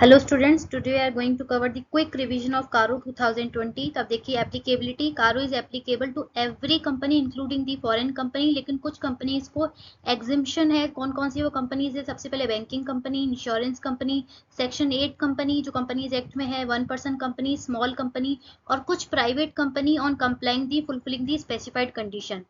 Hello students, today we are going to cover the quick revision of CARO 2020। तब देखिए applicability. CARO is applicable to every company including the foreign company, लेकिन कुछ companies को एग्जिम्पशन है। कौन कौन सी वो कंपनीज है? सबसे पहले banking company, insurance company, section 8 company जो कंपनीज एक्ट में है, 1% कंपनी, स्मॉल कंपनी और कुछ private company on complying the fulfilling the specified condition.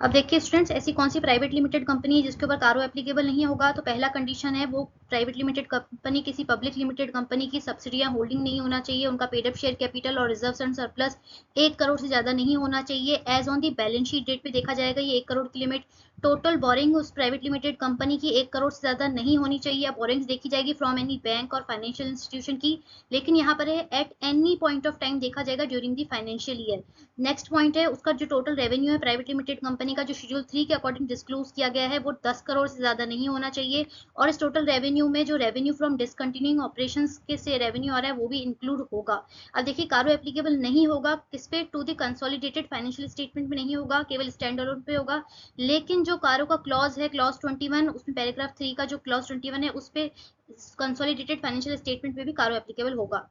अब देखिए स्टूडेंट्स, ऐसी कौन सी प्राइवेट लिमिटेड कंपनी है जिसके ऊपर कारो एप्लीकेबल नहीं होगा? तो पहला कंडीशन है वो प्राइवेट लिमिटेड कंपनी किसी पब्लिक लिमिटेड कंपनी की सब्सिडियां होल्डिंग नहीं होना चाहिए। उनका पेड अप शेयर कैपिटल और रिजर्व्स एंड सरप्लस 1 करोड़ से ज्यादा नहीं होना चाहिए। As on the balance sheet date पे देखा जाएगा ये 1 करोड़ की लिमिट। टोटल बोरिंग उस प्राइवेट लिमिटेड कंपनी की 1 करोड़ से ज्यादा नहीं होनी चाहिए। बोरिंग्स देखी जाएगी फ्रॉम एनी बैंक और फाइनेंशियल इंस्टीट्यूशन की, लेकिन यहाँ पर है at any point of time देखा जाएगा during the financial year. Next point है उसका जो टोटल रेवेन्यू है प्राइवेट लिमिटेड कंपनी का, जो शेड्यूल 3 के अकॉर्डिंग डिस्क्लोज किया गया है, वो 10 करोड़ से ज्यादा नहीं होना चाहिए। और इस टोटल रेवेन्यू में जो रेवेन्यू फ्रॉम डिसकंटिन्यूइंग ऑपरेशंस के से रेवेन्यू आ रहा है वो भी इंक्लूड होगा। अब देखिए कारो एप्लीकेबल नहीं होगा किस पे? To the consolidated financial statement में नहीं होगा, केवल स्टैंड अलोन पे होगा। लेकिन जो कारो का क्लॉज है, क्लॉज 21, उसमें पैराग्राफ 3 का जो क्लॉज 21 है उस पे कंसोलिडेटेड फाइनेंशियल स्टेटमेंट पे भी कारो एप्लीकेबल होगा।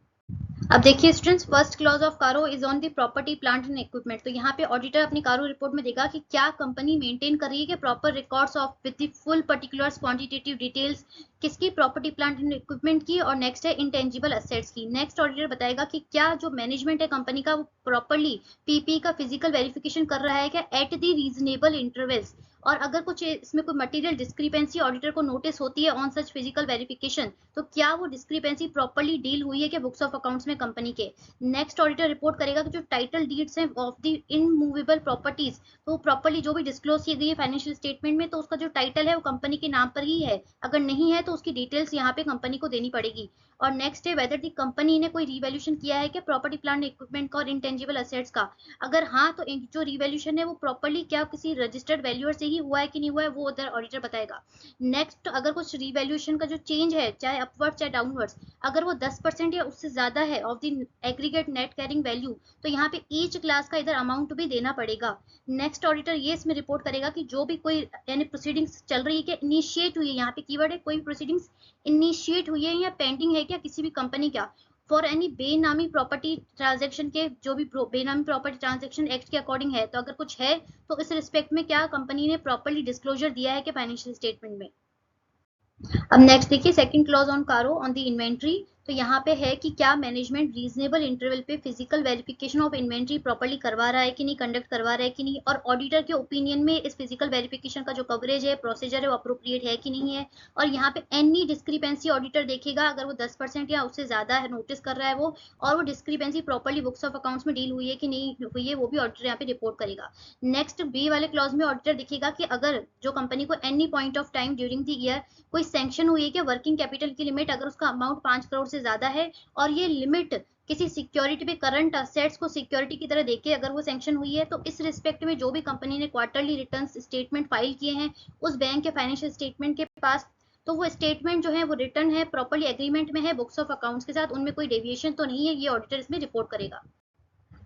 अब देखिए स्टूडेंट्स, फर्स्ट क्लॉज ऑफ कारो is on the property plant and equipment. तो यहाँ पे ऑडिटर अपनी कारो रिपोर्ट में देगा कि क्या कंपनी मेंटेन कर रही है कि proper records of with the full particulars quantitative details किसकी? प्रॉपर्टी प्लांट एंड इक्विपमेंट की। और नेक्स्ट है इंटेंजिबल एसेट्स की। नेक्स्ट ऑडिटर बताएगा कि क्या जो मैनेजमेंट है कंपनी का वो प्रॉपरली पीपी का फिजिकल वेरिफिकेशन कर रहा है क्या एट द रीजनेबल इंटरवल्स। और अगर कुछ इसमें कोई मटेरियल डिस्क्रिपेंसी ऑडिटर को नोटिस होती है ऑन सच फिजिकल वेरिफिकेशन, तो क्या वो डिस्क्रिपेंसी प्रॉपरली डील हुई है क्या बुक्स ऑफ अकाउंट्स में कंपनी के? नेक्स्ट ऑडिटर रिपोर्ट करेगा कि जो टाइटल डीड्स हैं ऑफ द इनमूवेबल प्रॉपर्टीज, तो प्रॉपरली जो भी डिस्क्लोज की गई है फाइनेंशियल स्टेटमेंट में, तो उसका जो टाइटल है वो कंपनी के नाम पर ही है। अगर नहीं है तो उसकी डिटेल्स यहाँ पे कंपनी को देनी पड़ेगी। और नेक्स्ट है वेदर दी कंपनी ने कोई रिवैल्यूएशन किया है क्या प्रॉपर्टी प्लांट इक्विपमेंट का और इंटेंजिबल एसेट्स का। अगर हाँ, तो जो रिवैल्यूएशन है वो प्रॉपरली क्या किसी रजिस्टर्ड वैल्यूअर से ही हुआ है कि नहीं हुआ है, वो उधर ऑडिटर बताएगा। नेक्स्ट, अगर कुछ रिवैल्यूएशन का जो चेंज है चाहे अपवर्ड चाहे डाउनवर्ड्स, अगर वो 10% या उससे ज्यादा है of the aggregate net carrying value, तो यहाँ पे ईच क्लास का इधर अमाउंट भी देना पड़ेगा। नेक्स्ट ऑडिटर ये इसमें रिपोर्ट करेगा कि जो भी कोई यानी प्रोसीडिंग्स चल रही है कि इनिशिएट हुई है, यहाँ पे कीवर्ड है कोई प्रोसीडिंग्स इनिशिएट हुई है या पेंडिंग है क्या किसी भी कंपनी का फॉर एनी बेनामी प्रॉपर्टी ट्रांजेक्शन के, जो भी बेनामी प्रॉपर्टी ट्रांजेक्शन एक्ट के अकॉर्डिंग है, तो अगर कुछ है तो इस रिस्पेक्ट में क्या कंपनी ने प्रॉपरली डिस्क्लोजर दिया है कि फाइनेंशियल स्टेटमेंट में। अब नेक्स्ट देखिए सेकंड क्लॉज ऑन कारो ऑन द इन्वेंट्री। तो यहाँ पे है कि क्या मैनेजमेंट रीजनेबल इंटरवल पे physical verification of inventory properly करवा रहा है कि नहीं, कंडक्ट करवा रहा है कि नहीं, और ऑडिटर के ओपिनियन में इस फिजिकल वेरिफिकेशन का जो कवरेज है प्रोसीजर है वो अप्रोप्रिएट है कि नहीं है। और यहाँ पे एनी डिस्क्रिपेंसी ऑडिटर देखेगा अगर वो 10% या उससे ज्यादा है नोटिस कर रहा है वो, और वो discrepancy properly books of accounts में डील हुई है कि नहीं हुई है, वो भी ऑडिटर यहाँ पे रिपोर्ट करेगा। नेक्स्ट बी वाले क्लॉज में ऑडिटर दिखेगा कि अगर जो कंपनी को any point of time during the year कोई सैंक्शन हुई है कि वर्किंग कैपिटल की लिमिट, अगर उसका अमाउंट 5 करोड़ से ज्यादा है और ये लिमिट किसी सिक्योरिटी पे करंट असेट्स को सिक्योरिटी की तरह देके अगर वो सैंक्शन हुई है, तो इस रिस्पेक्ट में जो भी कंपनी ने क्वार्टरली रिटर्न स्टेटमेंट फाइल किए हैं उस बैंक के फाइनेंशियल स्टेटमेंट के पास, तो वो स्टेटमेंट जो है वो रिटर्न है प्रॉपरली एग्रीमेंट में है बुक्स ऑफ अकाउंट्स के साथ, उनमें कोई डेविएशन तो नहीं है, ये ऑडिटर इसमें रिपोर्ट करेगा।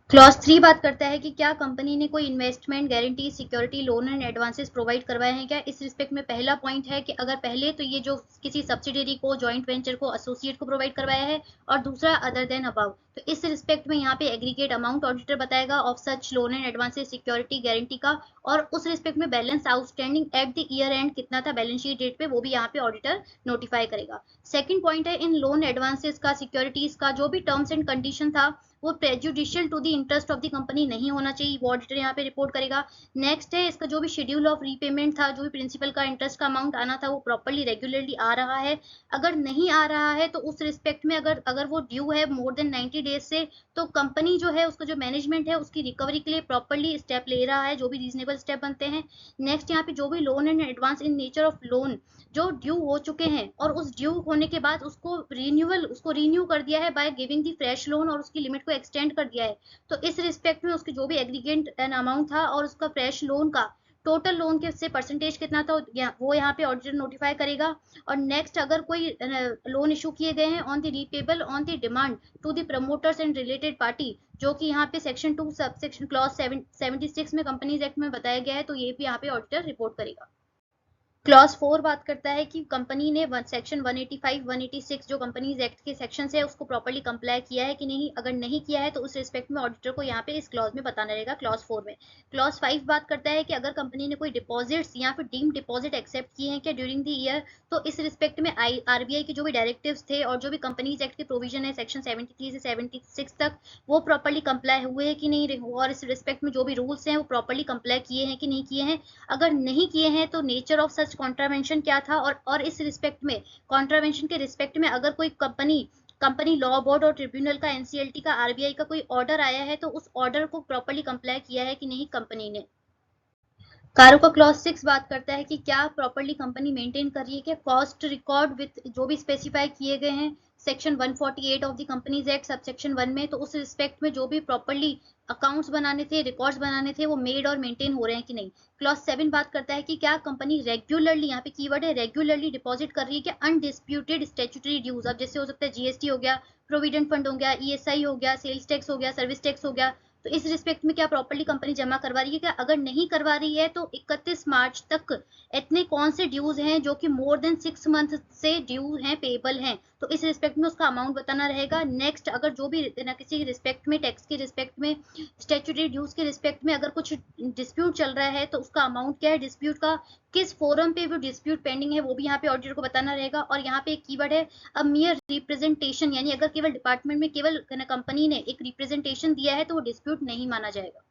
क्लॉज 3 बात करता है कि क्या कंपनी ने कोई investment guarantee security loan and advances provide करवाए हैं क्या। इस रिस्पेक्ट में पहला पॉइंट है कि अगर पहले तो ये जो किसी सब्सिडरी को, जॉइंट वेंचर को, एसोसिएट को प्रोवाइड करवाया है, और दूसरा अदर देन अबाउ, तो इस रिस्पेक्ट में यहाँ पे एग्रीगेट अमाउंट ऑडिटर बताएगा of such loan and advances security guarantee का, और उस रिस्पेक्ट में balance outstanding at the year and कितना था बैलेंस शीट डेट पे, वो भी यहाँ पे ऑडिटर नोटिफाई करेगा। सेकंड पॉइंट है इन लोन एडवांसेस का, सिक्योरिटीज का जो भी टर्म्स एंड कंडीशन था वो prejudicial to the interest of the company नहीं होना चाहिए, वो ऑडिटर यहाँ पे रिपोर्ट करेगा। नेक्स्ट है इसका जो भी शेड्यूल ऑफ रीपेमेंट था, जो भी प्रिंसिपल का इंटरेस्ट का अमाउंट आना था वो प्रॉपरली रेगुलरली आ रहा है। अगर नहीं आ रहा है तो उस रिस्पेक्ट में अगर अगर वो ड्यू है मोर देन 90 डेज से, तो कंपनी जो है उसका जो मैनेजमेंट है उसकी रिकवरी के लिए प्रॉपरली स्टेप ले रहा है, जो भी रीजनेबल स्टेप बनते हैं। नेक्स्ट यहाँ पे जो भी loan and advance in nature of loan जो ड्यू हो चुके हैं और उस ड्यू होने के बाद उसको रीन्यू कर दिया है by giving the fresh loan और उसकी लिमिट को एक्सटेंड कर दिया है, तो इस रिस्पेक्ट में उसके जो भी एग्रीगेट अमाउंट था और उसका फ्रेश लोन का टोटल लोन के से परसेंटेज कितना था वो यहाँ पे ऑडिटर नोटिफाई करेगा। और नेक्स्ट अगर कोई लोन इशू किए गए हैं on the repayable on the demand to the promoters and related party, जो कि यहाँ पे सेक्शन 2 सब सेक्शन क्लॉज 76 में कंपनीज एक्ट में बताया गया है, तो ये भी यहाँ पे ऑडिटर रिपोर्ट करेगा। क्लॉज 4 बात करता है कि कंपनी ने सेक्शन 185, 186 जो कंपनीज एक्ट के सेक्शन है उसको प्रॉपर्ली कंप्लाई किया है कि नहीं, अगर नहीं किया है तो उस रिस्पेक्ट में ऑडिटर को यहाँ पे इस क्लॉज में बताना रहेगा क्लॉज 4 में। क्लॉज 5 बात करता है कि अगर कंपनी ने कोई डिपॉजिट्स या फिर डीम डिपॉजिट एक्सेप्ट किए हैं क्या ड्यूरिंग द ईयर, तो इस रिस्पेक्ट में आरबीआई के जो भी डायरेक्टिव्स थे और जो भी कंपनीज एक्ट के प्रोविजन है सेक्शन 73 से 76 तक वो प्रॉपर्ली कंप्लाई हुए हैं कि नहीं, और इस रिस्पेक्ट में जो भी रूल्स हैं वो प्रॉपर्ली कंप्लाई किए हैं कि नहीं किए हैं। अगर नहीं किए हैं तो नेचर ऑफ सच कॉन्ट्रावेंशन क्या था, और इस रिस्पेक्ट में कॉन्ट्रावेंशन के रिस्पेक्ट में अगर कोई कंपनी लॉ बोर्ड और ट्रिब्यूनल का, एनसीएलटी का, आरबीआई का कोई ऑर्डर आया है तो उस ऑर्डर को प्रॉपर्ली कंप्लाई किया है कि नहीं कंपनी ने। कारो का क्लॉज 6 बात करता है कि क्या प्रॉपर्ली कंपनी मेंटेन कर रही है, क्या कॉस्ट रिकॉर्ड विथ जो भी स्पेसिफाई किए गए हैं section 148 of the companies act sub section 1 में, तो उस रिस्पेक्ट में जो भी प्रॉपर्ली अकाउंट्स बनाने थे, रिकॉर्ड्स बनाने थे, वो मेड और मेंटेन हो रहे हैं कि नहीं। क्लॉज 7 बात करता है कि क्या कंपनी रेगुलरली, यहाँ पे कीवर्ड है रेगुलरली, डिपॉजिट कर रही है क्या अनडिस्प्यूटेड स्टैट्यूटरी ड्यूज। अब जैसे हो सकता है जीएसटी हो गया, प्रोविडेंट फंड हो गया, ईएसआई हो गया, सेल्स टैक्स हो गया, सर्विस टैक्स हो गया, तो इस रिस्पेक्ट में क्या प्रॉपर्ली कंपनी जमा करवा रही है क्या। अगर नहीं करवा रही है तो 31 मार्च तक इतने कौन से ड्यूज हैं जो कि मोर देन 6 मंथ से ड्यू हैं, पेबल हैं, तो इस रिस्पेक्ट में उसका अमाउंट बताना रहेगा। नेक्स्ट, अगर जो भी ना किसी रिस्पेक्ट में, टैक्स के रिस्पेक्ट में, स्टैट्यूटरी ड्यूज के रिस्पेक्ट में अगर कुछ डिस्प्यूट चल रहा है तो उसका अमाउंट क्या है, डिस्प्यूट का किस फोरम पे वो डिस्प्यूट पेंडिंग है वो भी यहाँ पे ऑडिटर को बताना रहेगा। और यहाँ पे एक कीवर्ड है अ मियर रिप्रेजेंटेशन, यानी अगर केवल डिपार्टमेंट में केवल कंपनी ने एक रिप्रेजेंटेशन दिया है तो वो डिस्प्यूट नहीं माना जाएगा।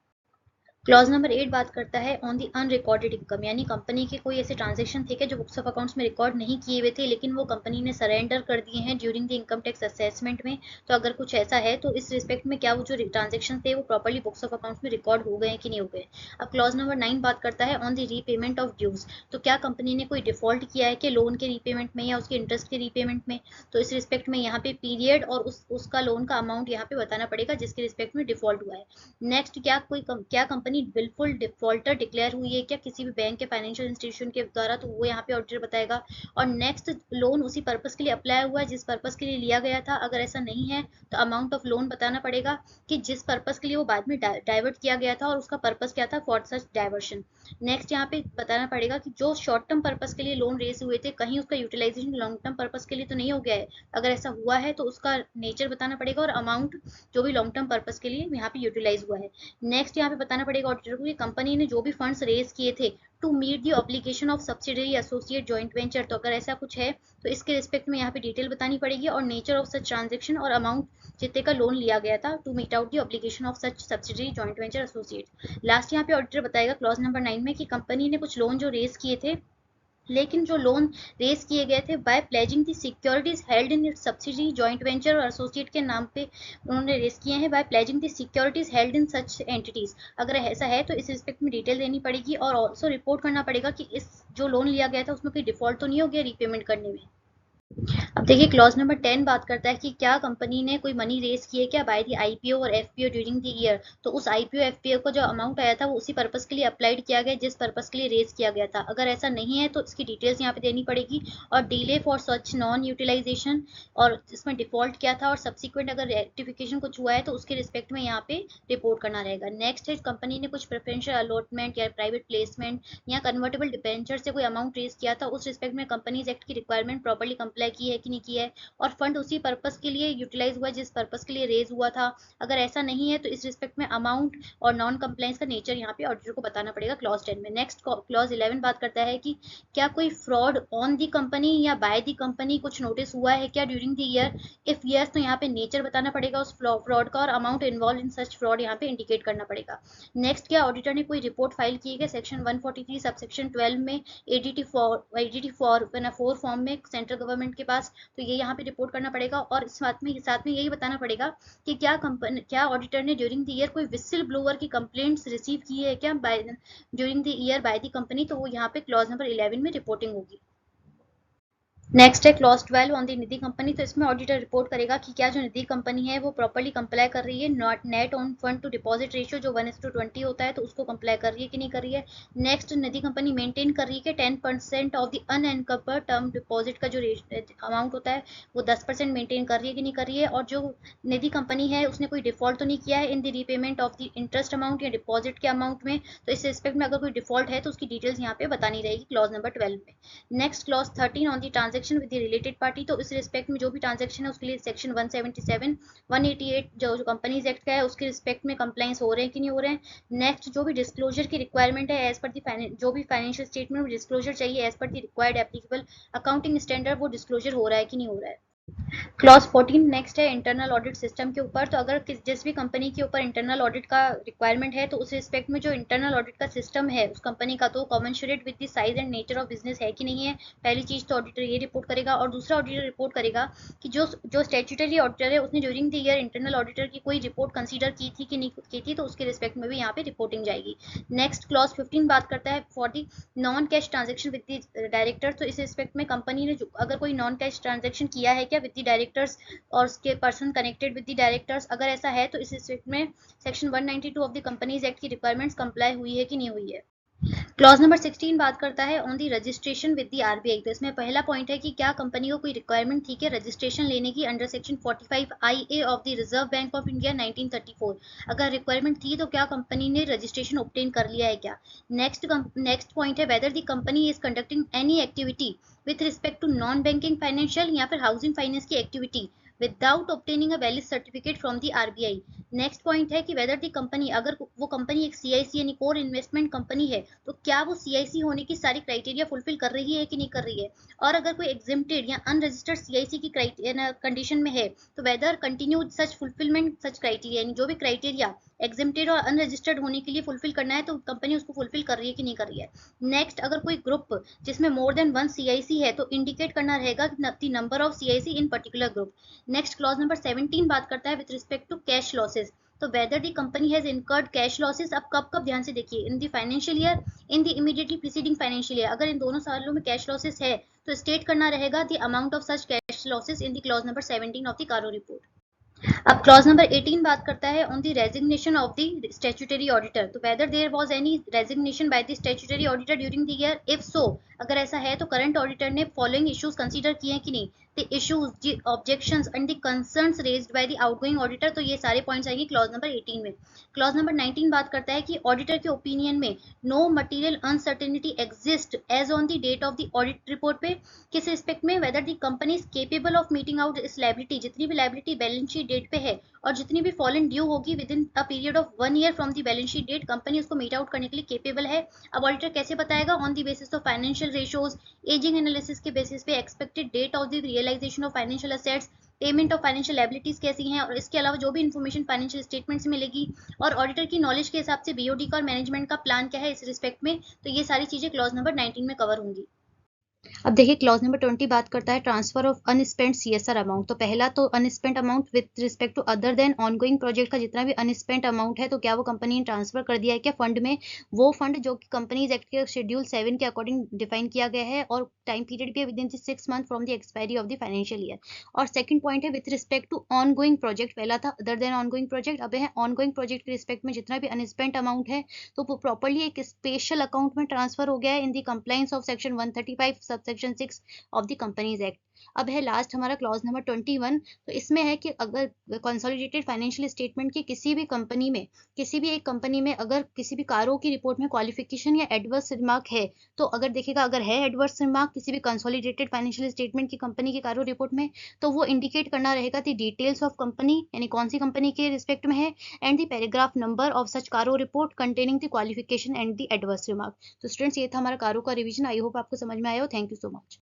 क्लॉज नंबर 8 बात करता है ऑन दी अनरिकॉर्डेड इनकम, यानी कंपनी के कोई ऐसे ट्रांजेक्शन थे क्या जो बुक्स ऑफ अकाउंट्स में रिकॉर्ड नहीं किए हुए थे लेकिन वो कंपनी ने सरेंडर कर दिए हैं during the income tax assessment में। तो अगर कुछ ऐसा है तो इस रिस्पेक्ट में क्या वो जो ट्रांजेक्शन थे वो प्रॉपर्ली बुक्स ऑफ अकाउंट्स में रिकॉर्ड हो गए कि नहीं हो गए। अब क्लॉज नंबर 9 बात करता है on the repayment of dues, तो क्या कंपनी ने कोई डिफॉल्ट किया है कि लोन के रीपेमेंट में या उसके इंटरेस्ट के रीपेमेंट में, तो इस रिस्पेक्ट में यहाँ पे पीरियड और उसका लोन का अमाउंट यहाँ पे बताना पड़ेगा जिसके रिस्पेक्ट में डिफॉल्ट हुआ है। नेक्स्ट, क्या कंपनी बिल्कुल डिफॉल्टर डिक्लेयर हुई है क्या किसी भी बैंक के, फाइनेंशियल इंस्टीट्यूशन के द्वारा, तो वो यहाँ पे ऑडिटर बताएगा। और नेक्स्ट, लोन उसी पर्पस के लिए अप्लाई हुआ है जिस पर्पस के लिए लिया गया था, अगर ऐसा नहीं है तो अमाउंट ऑफ लोन बताना पड़ेगा कि जिस पर्पस के लिए वो बाद में डाइवर्ट किया गया था और उसका पर्पस क्या था फॉर सच डाइवर्शन। नेक्स्ट, यहाँ पे बताना पड़ेगा कि जो शॉर्ट टर्म पर्पस के लिए लोन रेज हुए थे कहीं उसका यूटिलाइजेशन लॉन्ग टर्म पर्पस के लिए तो नहीं हो गया है, अगर ऐसा हुआ है तो उसका नेचर बताना पड़ेगा और अमाउंट जो भी लॉन्ग टर्म पर्पस के लिए यहाँ पे यूटिलाइज हुआ है। नेक्स्ट, यहाँ पे बताना पड़ेगा ऑडिटर को कि कंपनी ने जो भी फंड्स रेज किए थे to meet the obligation of subsidiary associate joint venture, तो अगर ऐसा कुछ है तो इसके रिस्पेक्ट में यहाँ पे डिटेल बतानी पड़ेगी और नेचर ऑफ सच ट्रांजेक्शन और अमाउंट जितने का लोन लिया गया था to meet out the obligation of such subsidiary joint venture associate. Last यहाँ पे ऑडिटर बताएगा क्लॉज नंबर 9 में कि कंपनी ने कुछ लोन जो रेज किए थे, लेकिन जो लोन रेज किए गए थे by pledging the securities held in its subsidiary joint venture और एसोसिएट के नाम पे उन्होंने रेज किए हैं, by pledging the securities held in such entities, अगर ऐसा है तो इस रिस्पेक्ट में डिटेल देनी पड़ेगी और ऑल्सो रिपोर्ट करना पड़ेगा कि इस जो लोन लिया गया था उसमें कोई डिफॉल्ट तो नहीं हो गया रीपेमेंट करने में। अब देखिए क्लॉज नंबर 10 बात करता है कि क्या कंपनी ने कोई मनी रेज की है क्या बाय दी आईपीओ और एफपीओ ड्यूरिंग द ईयर, तो उस आईपीओ एफपीओ का जो अमाउंट आया था वो उसी पर्पस के लिए अप्लाइड किया गया जिस पर्पस के लिए रेज किया गया था, अगर ऐसा नहीं है तो इसकी डिटेल्स यहाँ पे देनी पड़ेगी और delay for such non utilization और इसमें डिफॉल्ट क्या था और सब्सिक्वेंट अगर रेक्टिफिकेशन कुछ हुआ है तो उसके रिस्पेक्ट में यहाँ पे रिपोर्ट करना रहेगा। नेक्स्ट है कंपनी ने कुछ प्रेफरेंशियल अलॉटमेंट या प्राइवेट प्लेसमेंट या कन्वर्टेबल डिबेंचर से कोई अमाउंट रेज किया था, उस रिस्पेक्ट में कंपनीज एक्ट की रिक्वायरमेंट प्रॉपर्ली कंप्लाई की है कि नहीं की है और फंड उसी पर्पस के लिए यूटिलाइज हुआ जिस पर्पस के लिए रेज हुआ था, अगर ऐसा नहीं है तो इस रिस्पेक्ट में अमाउंट और नॉन कंप्लायंस का नेचर यहाँ पे ऑडिटर को बताना पड़ेगा क्लॉज 10 में। नेक्स्ट क्लॉज 11 बात करता है कि क्या कोई फ्रॉड ऑन दी कंपनी या बाय दी कंपनी कुछ नोटिस हुआ है क्या during the year, if yes तो यहाँ पे नेचर बताना पड़ेगा उस फ्रॉड का और amount involve in such fraud यहाँ पे इंडिकेट करना पड़ेगा। नेक्स्ट, क्या ऑडिटर ने कोई रिपोर्ट फाइल की है सेक्शन 143 सबसेक्शन 12 में एडीटी फॉर फॉर्म में सेंट्रल गवर्नमेंट के पास, तो ये यहाँ पे रिपोर्ट करना पड़ेगा और साथ में यही बताना पड़ेगा कि क्या ऑडिटर ने ड्यूरिंग द ईयर कोई विसिल ब्लोअर की कंप्लेंट्स रिसीव की है क्या by during the year by the company, तो वो यहाँ पे क्लॉज नंबर 11 में रिपोर्टिंग होगी। नेक्स्ट है clause 12 on the Nidhi company. तो इसमें ऑडिटर रिपोर्ट करेगा कि क्या जो निधि कंपनी है वो प्रॉपर्ली कंप्लाई कर रही है, not net on fund to deposit ratio जो 1:20 होता है तो उसको कंप्लाई कर रही है कि नहीं कर रही है। नेक्स्ट, निधि कंपनी मेंटेन कर रही है कि 10% ऑफ द अनएनकवर्ड टर्म डिपॉजिट का जो अमाउंट होता है वो 10% मेंटेन कर रही है कि नहीं कर रही है। और जो निधि कंपनी है उसने कोई डिफॉल्ट तो नहीं किया है in the repayment of the interest amount या डिपॉजिट के अमाउंट में। तो इस रिस्पेक्ट में अगर कोई डिफॉल्ट है तो उसकी डिटेल्स यहाँ पे बतानी रहेगी क्लॉज नंबर 12 में। Next clause 13 on the transaction with the related party. तो इस रिस्पेक्ट में जो भी ट्रांजेक्शन है उसके लिए सेक्शन 177 188 जो कंपनीज एक्ट का है उसके रिस्पेक्ट में कंप्लाइंस हो रहे हैं कि नहीं हो रहे हैं। नेक्स्ट, जो भी डिस्क्लोजर की रिक्वायरमेंट है एज पर दी जो भी फाइनेंशियल स्टेटमेंट में डिस्क्लोजर चाहिए as per the required applicable accounting standard वो डिस्क्लोजर हो रहा है कि नहीं हो रहा है। क्लॉज 14 नेक्स्ट है इंटरनल ऑडिट सिस्टम के ऊपर। तो अगर जिस भी कंपनी के ऊपर इंटरनल ऑडिट का रिक्वायरमेंट है तो उस रिस्पेक्ट में जो इंटरनल ऑडिट का सिस्टम है उस कंपनी का तो commensurate with the size and nature of business है कि नहीं है। पहली चीज तो ऑडिटर ये रिपोर्ट करेगा। और दूसरा ऑडिटर रिपोर्ट करेगा कि जो स्टैट्यूटरी ऑडिटर है उसने during the year internal auditor की कोई रिपोर्ट कंसीडर की थी कि नहीं की थी, तो उसके रिस्पेक्ट में भी यहाँ पे रिपोर्टिंग जाएगी। नेक्स्ट क्लॉज 15 बात करता है for the non cash transaction with the director. तो इस रिस्पेक्ट में कंपनी ने अगर कोई नॉन कैश ट्रांजेक्शन किया है क्या विद द डायरेक्टर्स और उसके person connected with the directors, अगर ऐसा है तो इस रिस्पेक्ट में section 192 of the companies act की रिक्वायरमेंट्स कंप्लाई हुई है कि नहीं हुई है। क्लॉज नंबर 16 बात करता है on the registration with the RBI. तो इसमें पहला पॉइंट है कि क्या कंपनी को कोई रिक्वायरमेंट थी कि रजिस्ट्रेशन लेने की under section 45 IA of the reserve bank of India 1934। अगर रिक्वायरमेंट थी तो क्या कंपनी ने रजिस्ट्रेशन ऑब्टेन कर लिया है क्या। नेक्स्ट पॉइंट है whether the company is conducting any activity with respect to non banking financial या फिर हाउसिंग फाइनेंस की activity without obtaining a valid certificate from the RBI. Next point है कि वेदर दी कंपनी, अगर वो company एक CIC यानी core investment company है तो क्या वो सीआईसी होने की सारी क्राइटेरिया फुलफिल कर रही है कि नहीं कर रही है। और अगर कोई एग्जिम्प्टेड या अनरजिस्टर्ड सीआईसी की कंडीशन में है तो वेदर कंटिन्यू सच फुलफिलमेंट सच क्राइटेरिया, यानी जो भी क्राइटेरिया एग्जिम्प्टेड और अनरजिस्टर्ड होने के लिए फुलफिल करना है तो कंपनी उसको फुलफिल कर रही है कि नहीं कर रही है। नेक्स्ट, अगर कोई ग्रुप जिसमें मोर देन वन सीआईसी है तो इंडिकेट करना रहेगा the number of CIC in particular group. Next clause number 17 बात करता है with respect to cash losses. तो whether the company has incurred cash losses. अब कब कब ध्यान से देखिए, in the financial year, in the immediately preceding financial year. अगर इन दोनों सालों में कैश लॉसेस है तो स्टेट करना रहेगा the amount of such cash losses in the clause number 17 of the CARO report. अब क्लॉज नंबर 18 बात करता है on the resignation of the statutory auditor. तो whether there was any resignation by the statutory auditor during the year, if so, अगर ऐसा है तो current auditor ने फॉलोइंग इश्यूज कंसीडर किए हैं कि नहीं। The issues, the objections and the concerns raised by the outgoing auditor. तो ये सारे पॉइंट्स आएंगे क्लॉज नंबर 18 में। क्लॉज नंबर 19 बात करता है कि ऑडिटर के ओपिनियन में no material uncertainty exist as on the date of the audit report पे। किस रिस्पेक्ट में, whether the company is capable of meeting out इस लायबिलिटी, जितनी भी लायबिलिटी बैलेंस शीट डेट पे है और जितनी भी फॉलन ड्यू होगी within a period of 1 year from the balance sheet date, company उसको मीट आउट करने के लिए केपेबल है। अब ऑडिटर कैसे बताएगा, on the basis of financial ratios, ageing analysis के बेसिस पे, expected date of the realisation of financial assets, payment of financial liabilities कैसी हैं, और इसके अलावा जो भी इन्फॉर्मेशन फाइनेंशियल स्टेटमेंट से मिलेगी और ऑडिटर की नॉलेज के हिसाब से बीओडी का और मैनेजमेंट का प्लान क्या है इस रिस्पेक्ट में। तो ये सारी चीजें क्लॉज नंबर 19 में कवर होंगी। अब देखिए क्लॉज नंबर 20 बात करता है transfer of unspent CSR amount. तो पहला तो unspent amount with respect to other than ongoing project का जितना भी अनस्पेंड अमाउंट है तो क्या वो कंपनी ने ट्रांसफर कर दिया है क्या फंड में। वो फंड जो कि कंपनीज एक्ट के शेड्यूल 7 के अकॉर्डिंग डिफाइन किया गया है और टाइम पीरियड भी है within 6 month from the expiry of the financial year. और सेकंड पॉइंट है with respect to ongoing project. पहला था अदर देन ऑनगोइंग प्रोजेक्ट, अब है ऑनगोइंग प्रोजेक्ट के रिस्पेक्ट में जितना भी अनस्पेंड अमाउंट है तो वो प्रॉपर्ली एक स्पेशल अकाउंट में ट्रांसफर हो गया है in the compliance of section 135 subsection 6 of the companies act. अब है लास्ट हमारा क्लॉज नंबर 21। तो इसमें है कि अगर कंसोलिडेटेड फाइनेंशियल स्टेटमेंट की किसी भी कंपनी में, किसी भी एक कंपनी में अगर किसी भी कारों की रिपोर्ट में क्वालिफिकेशन या एडवर्स रिमार्क है तो अगर देखिएगा अगर है एडवर्स रिमार्क किसी भी कंसोलिडेटेड फाइनेंशियल स्टेटमेंट की कंपनी की कारो रिपोर्ट में तो वो इंडिकेट करना रहेगा द डिटेल्स ऑफ कंपनी, यानी कौन सी कंपनी के रिस्पेक्ट में है, and the paragraph number of such CARO report containing the qualification and the adverse remark. तो स्टूडेंट्स ये था हमारा कारो का रिवीजन। आई होप आपको समझ में आया हो। Thank you so much.